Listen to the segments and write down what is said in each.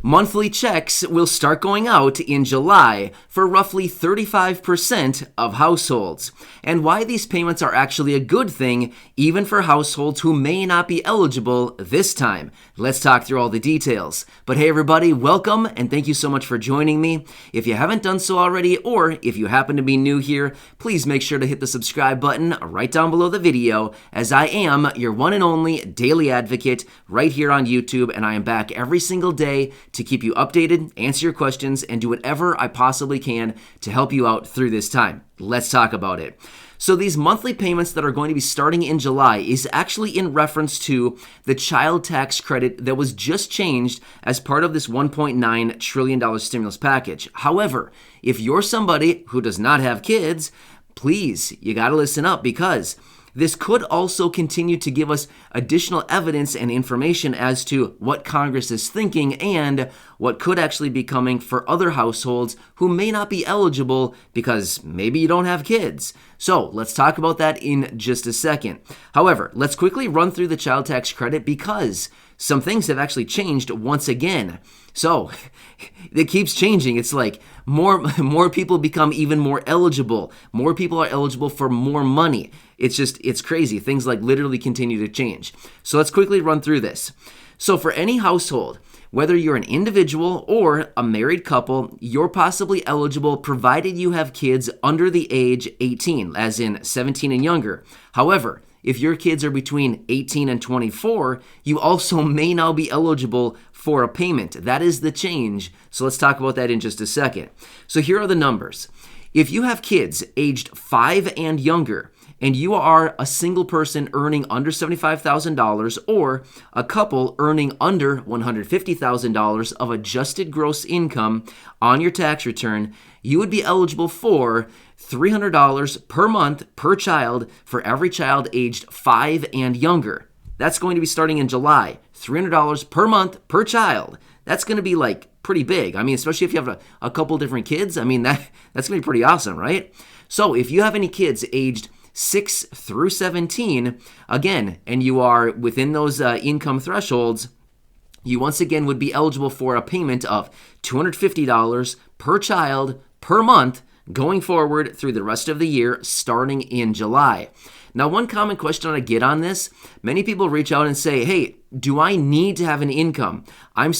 Monthly checks will start going out in July for roughly 35% of households. And why these payments are actually a good thing, even for households who may not be eligible this time. Let's talk through all the details. But hey everybody, welcome and thank you so much for joining me. If you haven't done so already, or if you happen to be new here, please make sure to hit the subscribe button right down below the video, as I am your one and only daily advocate right here on YouTube, and I am back every single day to keep you updated, answer your questions, and do whatever I possibly can to help you out through this time. Let's talk about it. So these monthly payments that are going to be starting in July is actually in reference to the child tax credit that was just changed as part of this $1.9 trillion stimulus package. However, if you're somebody who does not have kids, please, you got to listen up, because this could also continue to give us additional evidence and information as to what Congress is thinking and what could actually be coming for other households who may not be eligible because maybe you don't have kids. So let's talk about that in just a second. However, let's quickly run through the child tax credit because some things have actually changed once again. So it keeps changing. It's like more people become even more eligible. More people are eligible for more money. It's crazy. Things like literally continue to change. So let's quickly run through this. So for any household, whether you're an individual or a married couple, you're possibly eligible provided you have kids under the age 18, as in 17 and younger. However, if your kids are between 18 and 24, you also may now be eligible for a payment. That is the change. So let's talk about that in just a second. So here are the numbers. If you have kids aged 5 and younger, and you are a single person earning under $75,000 or a couple earning under $150,000 of adjusted gross income on your tax return, you would be eligible for $300 per month per child for every child aged 5 and younger. That's going to be starting in July. $300 per month per child. That's going to be like pretty big. I mean, especially if you have a couple different kids. I mean, that's going to be pretty awesome, right? So if you have any kids aged 6 through 17, again, and you are within those income thresholds, you once again would be eligible for a payment of $250 per child per month going forward through the rest of the year, starting in July. Now, one common question I get on this, many people reach out and say, hey, do I need to have an income? I'm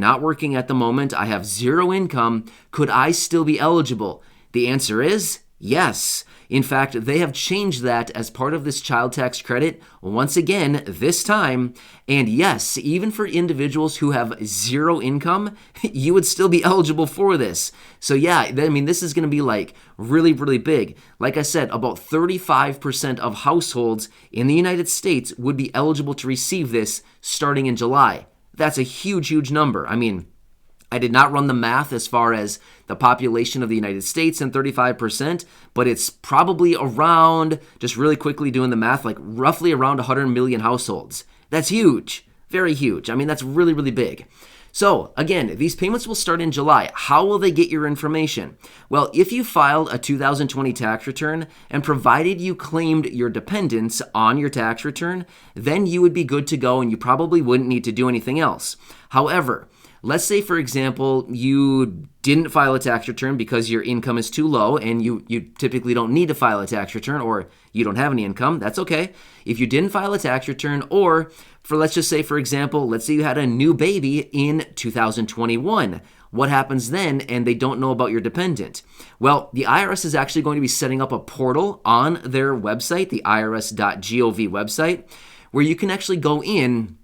not working at the moment. I have zero income. Could I still be eligible? The answer is yes. In fact, they have changed that as part of this child tax credit once again this time. And yes, even for individuals who have zero income, you would still be eligible for this. So yeah, I mean, this is going to be like really, really big. Like I said, about 35% of households in the United States would be eligible to receive this starting in July. That's a huge, huge number. I mean, I did not run the math as far as the population of the United States and 35%, but it's probably around, just really quickly doing the math, like roughly around 100 million households. That's huge, very huge. I mean, that's really, really big. So again, these payments will start in July. How will they get your information? Well, if you filed a 2020 tax return and provided you claimed your dependents on your tax return, then you would be good to go and you probably wouldn't need to do anything else. However, let's say, for example, you didn't file a tax return because your income is too low and you typically don't need to file a tax return, or you don't have any income. That's okay. If you didn't file a tax return, or let's just say, for example, let's say you had a new baby in 2021. What happens then and they don't know about your dependent? Well, the IRS is actually going to be setting up a portal on their website, the irs.gov website, where you can actually go in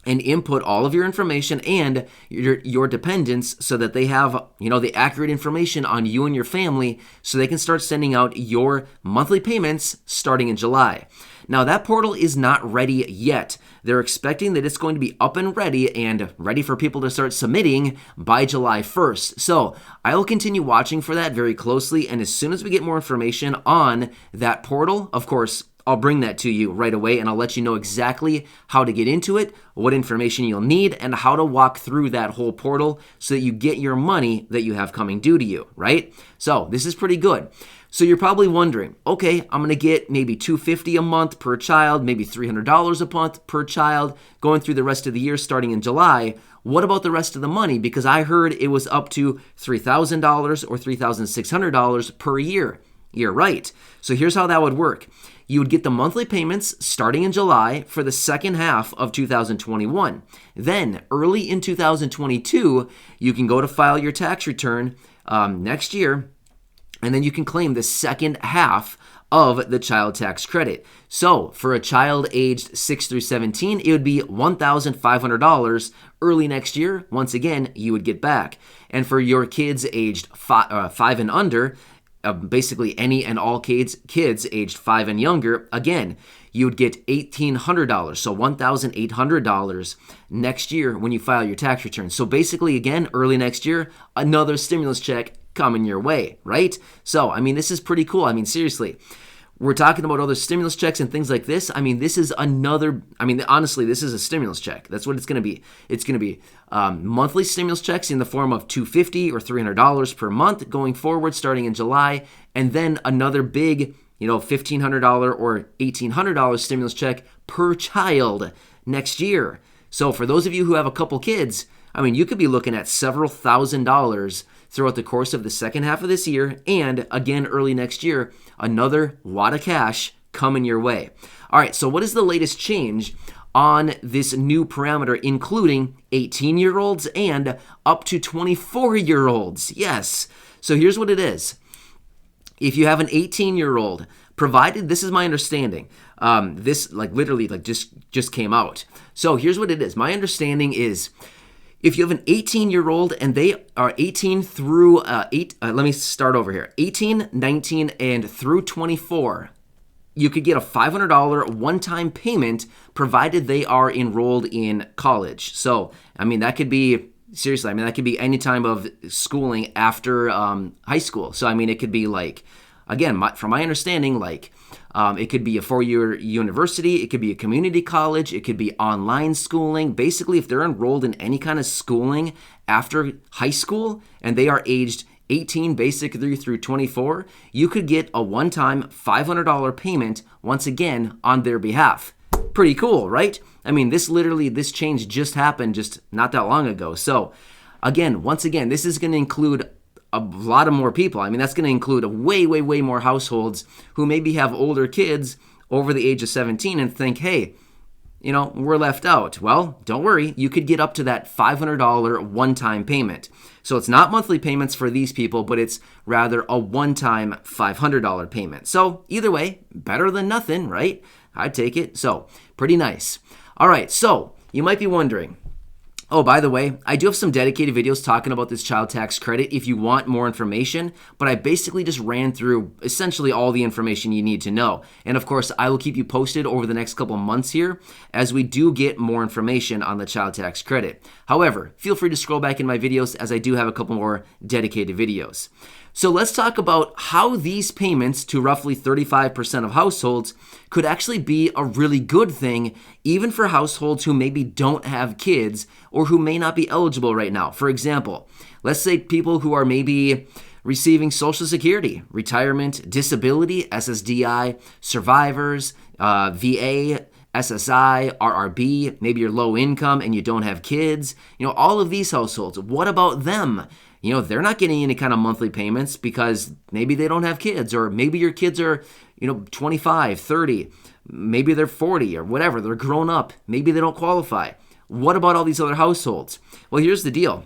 and input all of your information and your dependents so that they have, the accurate information on you and your family so they can start sending out your monthly payments starting in July. Now, that portal is not ready yet. They're expecting that it's going to be up and ready for people to start submitting by July 1st. So I will continue watching for that very closely, and as soon as we get more information on that portal, of course, I'll bring that to you right away, and I'll let you know exactly how to get into it, what information you'll need, and how to walk through that whole portal so that you get your money that you have coming due to you, right? So this is pretty good. So you're probably wondering, okay, I'm going to get maybe $250 a month per child, maybe $300 a month per child going through the rest of the year starting in July. What about the rest of the money? Because I heard it was up to $3,000 or $3,600 per year. You're right. So here's how that would work. You would get the monthly payments starting in July for the second half of 2021. Then, early in 2022, you can go to file your tax return next year, and then you can claim the second half of the child tax credit. So, for a child aged 6 through 17, it would be $1,500 early next year. Once again, you would get back. And for your kids aged 5 and under, basically any and all kids aged 5 and younger, again, you would get $1,800, so $1,800 next year when you file your tax return. So basically, again, early next year, another stimulus check coming your way, right? So, I mean, this is pretty cool. I mean, seriously, we're talking about other stimulus checks and things like this. I mean, this is another, I mean, honestly, this is a stimulus check. That's what it's going to be. It's going to be monthly stimulus checks in the form of $250 or $300 per month going forward starting in July, and then another big, $1,500 or $1,800 stimulus check per child next year. So for those of you who have a couple kids, I mean, you could be looking at several $1,000s throughout the course of the second half of this year, and again early next year, another wad of cash coming your way. All right, so what is the latest change on this new parameter, including 18-year-olds and up to 24-year-olds? Yes. So here's what it is. If you have an 18-year-old, provided, this is my understanding, this literally just came out. So here's what it is. My understanding is, if you have an 18-year-old and they are 18 through 18, 19, and through 24, you could get a $500 one-time payment provided they are enrolled in college. So, I mean, that could be, seriously, I mean, that could be any time of schooling after high school. So, I mean, it could be like, again, from my understanding, it could be a 4-year university, it could be a community college, it could be online schooling. Basically, if they're enrolled in any kind of schooling after high school and they are aged 18 basically through 24, you could get a one-time $500 payment once again on their behalf. Pretty cool, right? I mean, this change just happened just not that long ago. So again, once again, this is going to include a lot of more people. I mean, that's going to include way, way, way more households who maybe have older kids over the age of 17 and think, hey, we're left out. Well, don't worry. You could get up to that $500 one-time payment. So it's not monthly payments for these people, but it's rather a one-time $500 payment. So either way, better than nothing, right? I'd take it. So pretty nice. All right. So you might be wondering, oh, by the way, I do have some dedicated videos talking about this child tax credit if you want more information, but I basically just ran through essentially all the information you need to know. And of course, I will keep you posted over the next couple months here as we do get more information on the child tax credit. However, feel free to scroll back in my videos as I do have a couple more dedicated videos. So let's talk about how these payments to roughly 35% of households could actually be a really good thing, even for households who maybe don't have kids or who may not be eligible right now. For example, let's say people who are maybe receiving Social Security, retirement, disability, SSDI, survivors, VA, SSI, RRB, maybe you're low income and you don't have kids, all of these households. What about them? They're not getting any kind of monthly payments because maybe they don't have kids, or maybe your kids are, 25, 30, maybe they're 40 or whatever. They're grown up. Maybe they don't qualify. What about all these other households? Well, here's the deal.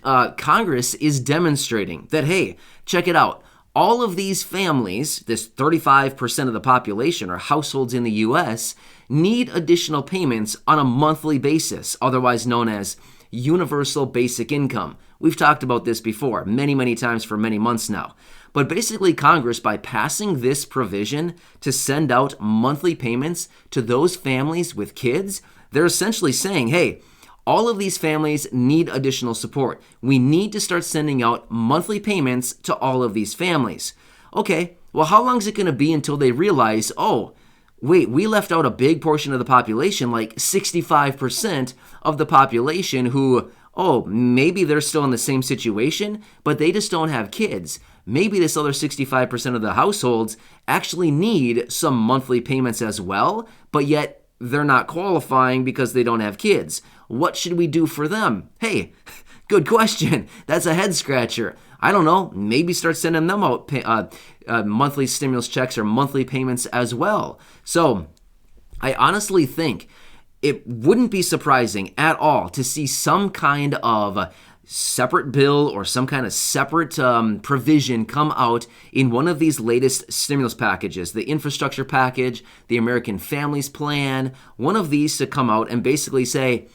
Congress is demonstrating that, hey, check it out. All of these families, this 35% of the population or households in the U.S., need additional payments on a monthly basis, otherwise known as universal basic income. We've talked about this before many, many times for many months now. But basically, Congress, by passing this provision to send out monthly payments to those families with kids, they're essentially saying, hey, all of these families need additional support. We need to start sending out monthly payments to all of these families. Okay, well, how long is it going to be until they realize, oh, wait, we left out a big portion of the population, like 65% of the population who, oh, maybe they're still in the same situation, but they just don't have kids. Maybe this other 65% of the households actually need some monthly payments as well, but yet they're not qualifying because they don't have kids. What should we do for them? Hey, good question. That's a head scratcher. I don't know. Maybe start sending them out monthly stimulus checks or monthly payments as well. So I honestly think it wouldn't be surprising at all to see some kind of separate bill or some kind of separate provision come out in one of these latest stimulus packages, the infrastructure package, the American Families Plan, one of these to come out and basically say,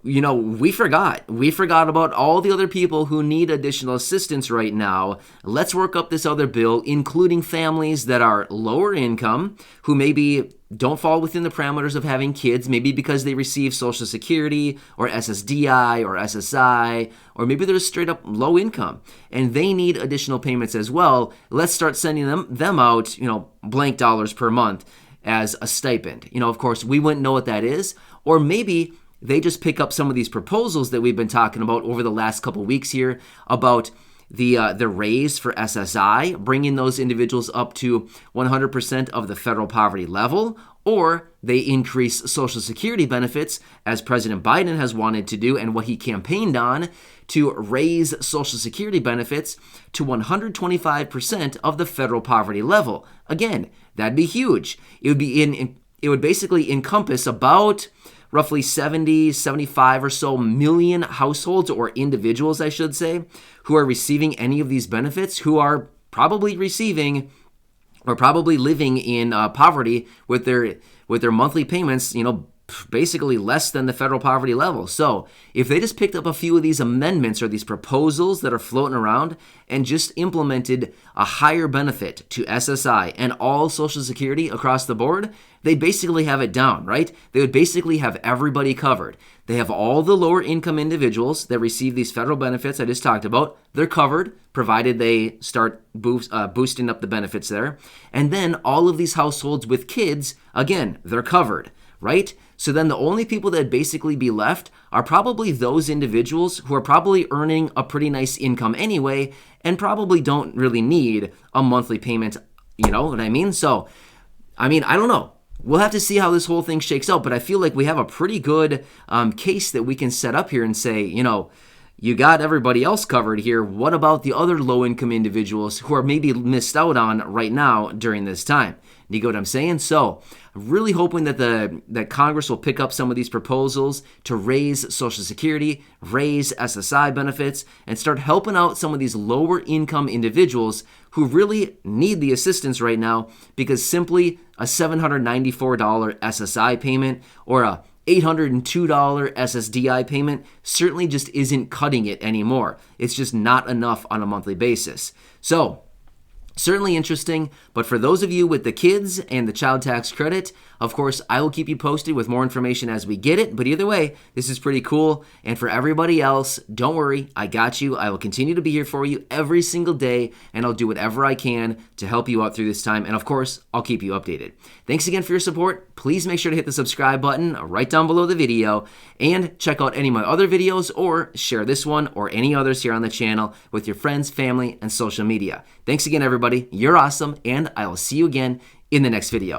you know, we forgot about all the other people who need additional assistance right now. Let's work up this other bill, including families that are lower income, who maybe don't fall within the parameters of having kids, maybe because they receive Social Security or SSDI or SSI, or maybe they're straight up low income and they need additional payments as well. Let's start sending them out, blank dollars per month as a stipend. Of course, we wouldn't know what that is, or maybe they just pick up some of these proposals that we've been talking about over the last couple weeks here about the raise for SSI, bringing those individuals up to 100% of the federal poverty level, or they increase Social Security benefits, as President Biden has wanted to do and what he campaigned on, to raise Social Security benefits to 125% of the federal poverty level. Again, that'd be huge. It would basically encompass about roughly 70, 75 or so million households, or individuals, I should say, who are receiving any of these benefits, who are probably receiving or probably living in poverty with their monthly payments, basically less than the federal poverty level. So if they just picked up a few of these amendments or these proposals that are floating around and just implemented a higher benefit to SSI and all Social Security across the board, they basically have it down, right? They would basically have everybody covered. They have all the lower income individuals that receive these federal benefits I just talked about. They're covered, provided they start boosting up the benefits there. And then all of these households with kids, again, they're covered, right? So then the only people that basically be left are probably those individuals who are probably earning a pretty nice income anyway and probably don't really need a monthly payment, you know what I mean? So, I don't know. We'll have to see how this whole thing shakes out, but I feel like we have a pretty good case that we can set up here and say, you got everybody else covered here. What about the other low-income individuals who are maybe missed out on right now during this time? You get what I'm saying? So I'm really hoping that Congress will pick up some of these proposals to raise Social Security, raise SSI benefits, and start helping out some of these lower income individuals who really need the assistance right now, because simply a $794 SSI payment or a $802 SSDI payment certainly just isn't cutting it anymore. It's just not enough on a monthly basis. So, certainly interesting, but for those of you with the kids and the child tax credit, of course, I will keep you posted with more information as we get it, but either way, this is pretty cool. And for everybody else, don't worry, I got you. I will continue to be here for you every single day, and I'll do whatever I can to help you out through this time, and of course, I'll keep you updated. Thanks again for your support. Please make sure to hit the subscribe button right down below the video, and check out any of my other videos, or share this one or any others here on the channel with your friends, family, and social media. Thanks again, everybody. You're awesome, and I will see you again in the next video.